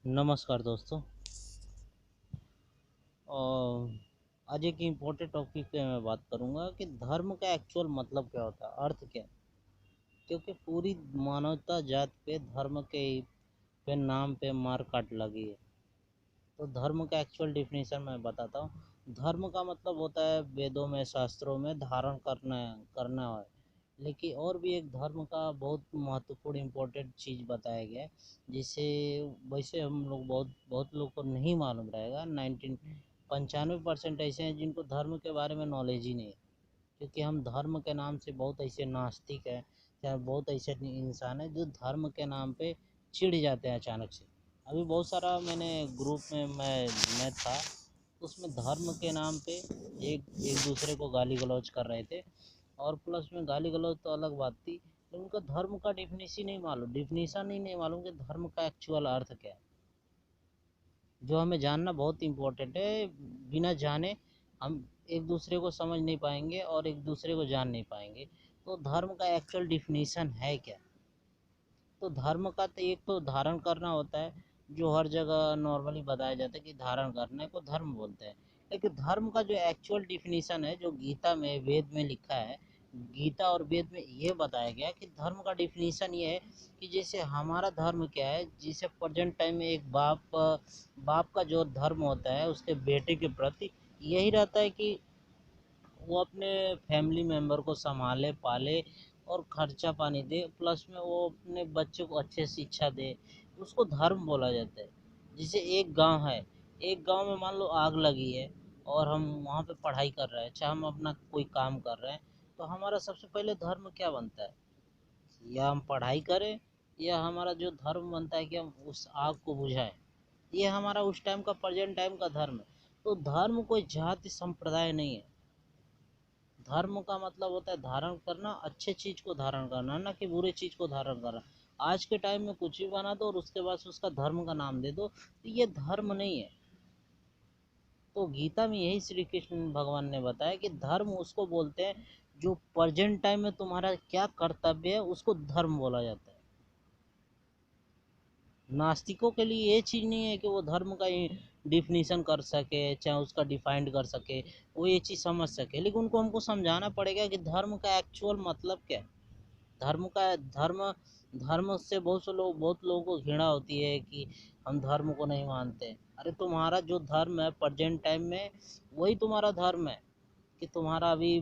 नमस्कार दोस्तों। आज एक इम्पोर्टेंट टॉपिक पे मैं बात करूंगा कि धर्म का एक्चुअल मतलब क्या होता है, अर्थ क्या है। क्योंकि पूरी मानवता जात पे धर्म के पे नाम पे मार काट लगी है। तो धर्म का एक्चुअल डिफिनेशन मैं बताता हूँ। धर्म का मतलब होता है वेदों में, शास्त्रों में धारण करना है। लेकिन और भी एक धर्म का बहुत महत्वपूर्ण इम्पोर्टेंट चीज़ बताया गया है, जिसे वैसे हम लोग बहुत बहुत लोग को नहीं मालूम रहेगा। 95% ऐसे हैं जिनको धर्म के बारे में नॉलेज ही नहीं है। क्योंकि हम धर्म के नाम से बहुत ऐसे नास्तिक हैं या बहुत ऐसे इंसान हैं जो धर्म के नाम पे चिढ़ जाते हैं अचानक से। अभी बहुत सारा मैंने ग्रुप में मैं था, उसमें धर्म के नाम पे एक एक दूसरे को गाली गलौज कर रहे थे। और प्लस में गाली गलौज तो अलग बात थी, लेकिन उनका धर्म का डिफिनीशन ही नहीं मालूम कि धर्म का एक्चुअल अर्थ क्या है, जो हमें जानना बहुत इम्पोर्टेंट है। बिना जाने हम एक दूसरे को समझ नहीं पाएंगे और एक दूसरे को जान नहीं पाएंगे। तो धर्म का एक्चुअल डिफिनीशन है क्या। तो धर्म का तो एक तो धारण करना होता है, जो हर जगह नॉर्मली बताया जाता है कि धारण करने को धर्म बोलते हैं। लेकिन धर्म का जो एक्चुअल डिफिनीशन है, जो गीता में, वेद में लिखा है, गीता और वेद में ये बताया गया कि धर्म का डिफिनीशन ये है कि जैसे हमारा धर्म क्या है, जिसे प्रेजेंट टाइम में एक बाप का जो धर्म होता है उसके बेटे के प्रति यही रहता है कि वो अपने फैमिली मेम्बर को संभाले, पाले और खर्चा पानी दे, प्लस में वो अपने बच्चे को अच्छे शिक्षा दे। उसको धर्म बोला जाता है। जैसे एक गांव है, एक गांव में मान लो आग लगी है और हम वहाँ पे पढ़ाई कर रहे हैं, चाहे हम अपना कोई काम कर रहे हैं, तो हमारा सबसे पहले धर्म क्या बनता है, या हम पढ़ाई करें, या हमारा जो धर्म बनता है कि हम उस आग को बुझाएं। ये हमारा उस टाइम का, प्रेजेंट टाइम का धर्म है। तो धर्म कोई जाति संप्रदाय नहीं है। धर्म का मतलब होता है धारण करना, अच्छे चीज को धारण करना, ना कि बुरे चीज को धारण करना। आज के टाइम में कुछ भी बना दो और उसके बाद उसका धर्म का नाम दे दो, तो ये धर्म नहीं है। तो गीता में यही श्री कृष्ण भगवान ने बताया कि धर्म उसको बोलते हैं जो प्रेजेंट टाइम में तुम्हारा क्या कर्तव्य है, उसको धर्म बोला जाता है। नास्तिकों के लिए ये चीज़ नहीं है कि वो धर्म का डिफिनीशन कर सके, चाहे उसका डिफाइंड कर सके, वो ये चीज़ समझ सके। लेकिन उनको हमको समझाना पड़ेगा कि धर्म का एक्चुअल मतलब क्या है। धर्म का धर्म धर्म से बहुत लोगों को घृणा होती है कि हम धर्म को नहीं मानते। अरे तुम्हारा जो धर्म है प्रेजेंट टाइम में, वही तुम्हारा धर्म है। कि तुम्हारा अभी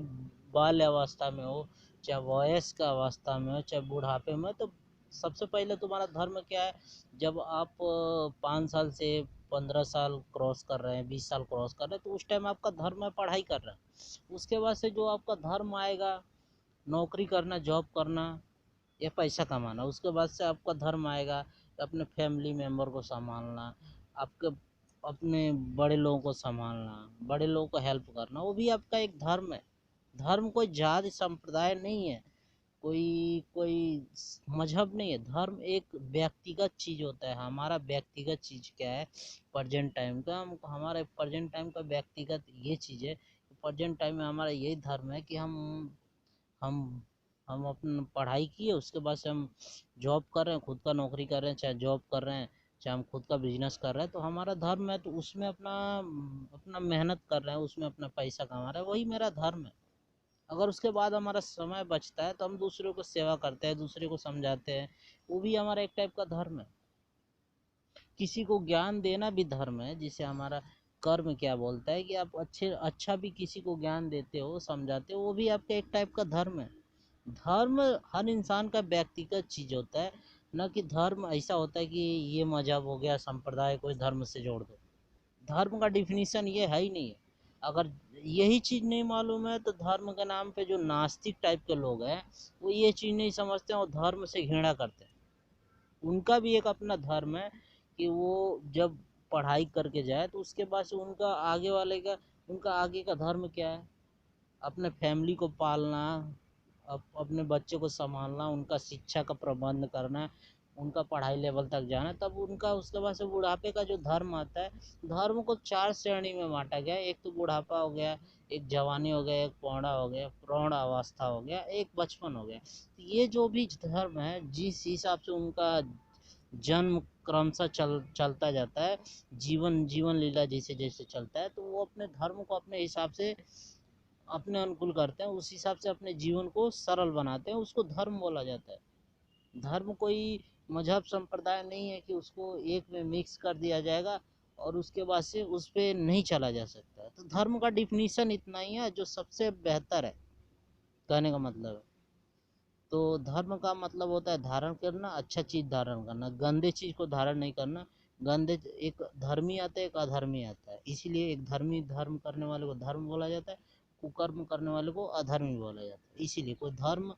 बाल्य अवस्था में हो, चाहे वयस्क अवस्था में हो, चाहे बुढ़ापे में, तो सबसे पहले तुम्हारा धर्म क्या है। जब आप 5 साल से 15 साल क्रॉस कर रहे हैं, 20 साल क्रॉस कर रहे हैं, तो उस टाइम आपका धर्म है पढ़ाई कर रहे हैं। उसके बाद से जो आपका धर्म आएगा, नौकरी करना, जॉब करना या पैसा कमाना। उसके बाद से आपका धर्म आएगा अपने फैमिली मेम्बर को संभालना, आपके अपने बड़े लोगों को संभालना, बड़े लोगों को हेल्प करना, वो भी आपका एक धर्म है। धर्म कोई जाति संप्रदाय नहीं है, कोई कोई मजहब नहीं है। धर्म एक व्यक्तिगत चीज होता है। हमारा व्यक्तिगत चीज क्या है, प्रेजेंट टाइम का, हम हमारे प्रेजेंट टाइम का व्यक्तिगत ये चीज है। प्रेजेंट टाइम में हमारा यही धर्म है कि हम हम अपनी पढ़ाई किए, उसके बाद से हम जॉब कर रहे हैं, खुद का नौकरी कर रहे हैं, चाहे जॉब कर रहे हैं, चाहे हम खुद का बिजनेस कर रहे हैं, तो हमारा धर्म है। तो उसमें अपना अपना मेहनत कर रहे हैं, उसमें अपना पैसा कमा रहे हैं, वही मेरा धर्म है। अगर उसके बाद हमारा समय बचता है तो हम दूसरों को सेवा करते हैं, दूसरे को समझाते हैं, वो भी हमारा एक टाइप का धर्म है। किसी को ज्ञान देना भी धर्म है। जिसे हमारा कर्म क्या बोलता है कि आप अच्छा भी किसी को ज्ञान देते हो, समझाते हो, वो भी आपका एक टाइप का धर्म है। धर्म हर इंसान का व्यक्तिगत चीज होता है, न कि धर्म ऐसा होता है कि ये मजहब हो गया, संप्रदाय को धर्म से जोड़ दो। धर्म का डिफिनीशन ये है ही नहीं है। अगर यही चीज नहीं मालूम है तो धर्म के नाम पे जो नास्तिक टाइप के लोग हैं, वो ये चीज नहीं समझते हैं और धर्म से घृणा करते हैं। उनका भी एक अपना धर्म है कि वो जब पढ़ाई करके जाए तो उसके बाद से उनका आगे वाले का, उनका आगे का धर्म क्या है, अपने फैमिली को पालना, अपने बच्चे को संभालना, उनका शिक्षा का प्रबंध करना, उनका पढ़ाई लेवल तक जाना। तब उनका उसके बाद से बुढ़ापे का जो धर्म आता है, धर्म को 4 श्रेणी में बांटा गया। एक तो बुढ़ापा हो गया, एक जवानी हो गया, एक पौना हो गया, प्रौढ़ अवस्था हो गया, एक बचपन हो गया। तो ये जो भी धर्म है, जिस हिसाब से उनका जन्म क्रमशः चलता जाता है, जीवन जीवन लीला जैसे जैसे चलता है, तो वो अपने धर्म को अपने हिसाब से अपने अनुकूल करते हैं, उस हिसाब से अपने जीवन को सरल बनाते हैं, उसको धर्म बोला जाता है। धर्म कोई मजहब संप्रदाय नहीं है कि उसको एक में मिक्स कर दिया जाएगा और उसके बाद से उस पर नहीं चला जा सकता। तो धर्म का डिफिनीशन इतना ही है जो सबसे बेहतर है, कहने का मतलब है। तो धर्म का मतलब होता है धारण करना, अच्छा चीज धारण करना, गंदे चीज को धारण नहीं करना। गंदे, एक धर्मी आता है एक अधर्मी आता है, इसीलिए एक धर्मी धर्म करने वाले को धर्म बोला जाता है, कुकर्म करने वाले को अधर्मी बोला जाता है। इसीलिए कोई धर्म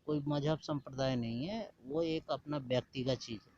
कोई मजहब संप्रदाय नहीं है, वो एक अपना व्यक्तिगत चीज है।